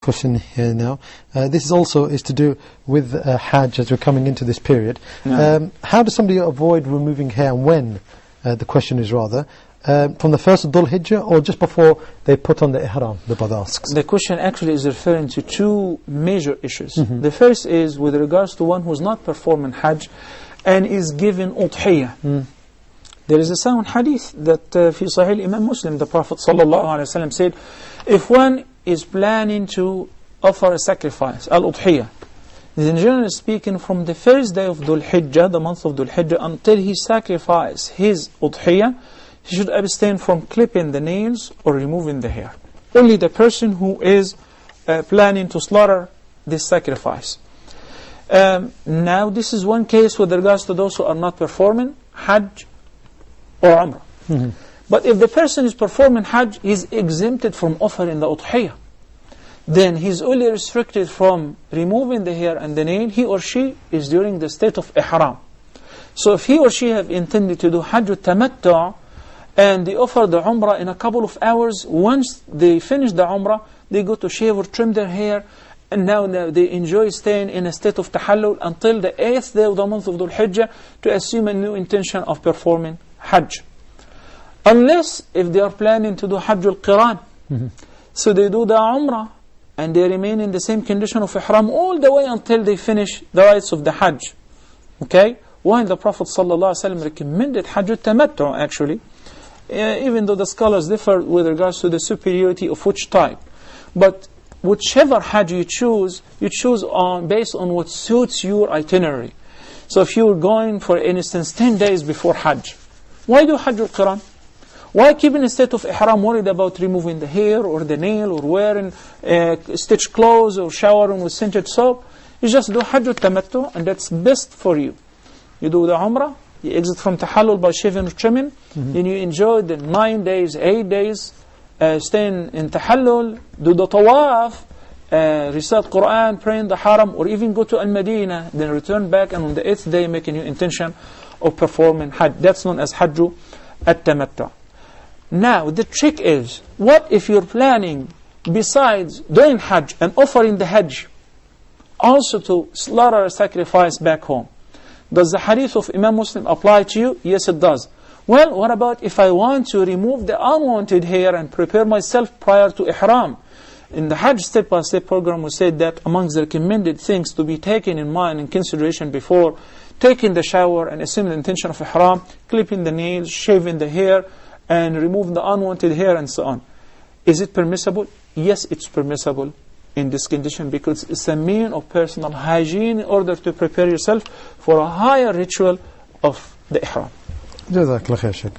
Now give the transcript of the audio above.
question here now. This is also to do with Hajj as we're coming into this period. How does somebody avoid removing hair, and when? The question is rather. From the first of Dhul Hijjah or just before they put on the ihram, the brother asks. The question actually is referring to two major issues. The first is with regards to one who is not performing Hajj and is given udhiyah. There is a sound hadith that في Sahih Imam Muslim, the Prophet ﷺ said, if one is planning to offer a sacrifice, al-udhiyah, then generally speaking from the first day of Dhul Hijjah, the month of Dhul Hijjah, until he sacrifices his udhiyah, he should abstain from clipping the nails or removing the hair. Only the person who is planning to slaughter this sacrifice. Now this is one case with regards to those who are not performing Hajj or Umrah. But if the person is performing Hajj, he is exempted from offering the udhiyah. Then he is only restricted from removing the hair and the nail. He or she is during the state of ihram. So if he or she have intended to do Hajj tamattu' and they offer the Umrah in a couple of hours, once they finish the Umrah, they go to shave or trim their hair, and now they enjoy staying in a state of tahallul until the 8th day of the month of Dhul Hijjah to assume a new intention of performing Hajj. Unless if they are planning to do Hajj al-Qiran. So they do the Umrah and they remain in the same condition of Ihram all the way until they finish the rites of the Hajj. Okay? While the Prophet ﷺ recommended Hajj al-Tamattu' actually, even though the scholars differ with regards to the superiority of which type. But whichever Hajj you choose based on what suits your itinerary. So if you're going, for instance, 10 days before Hajj, why do Hajj al-Qiran? Why keep in a state of ihram worried about removing the hair or the nail or wearing stitched clothes or showering with scented soap? You just do Hajj al-Tamattu' and that's best for you. You do the Umrah, you exit from tahallul by shaving or trimming, then you enjoy the 9 days, 8 days, staying in tahallul, do the tawaf, recite Quran, pray in the haram, or even go to Al-Madinah, then return back and on the 8th day make a new intention of performing Hajj. That's known as Hajj al-Tamattu'. Now the trick is, what if you're planning, besides doing Hajj and offering the Hajj, also to slaughter a sacrifice back home? Does the hadith of Imam Muslim apply to you? Yes, it does. Well, what about if I want to remove the unwanted hair and prepare myself prior to Ihram? In the Hajj step-by-step program, we said that amongst the recommended things to be taken in mind and consideration before taking the shower and assuming the intention of Ihram, clipping the nails, shaving the hair, and removing the unwanted hair and so on. Is it permissible? Yes, it's permissible in this condition because it's a mean of personal hygiene in order to prepare yourself for a higher ritual of the Ihram. جزاك الله خير شيخ.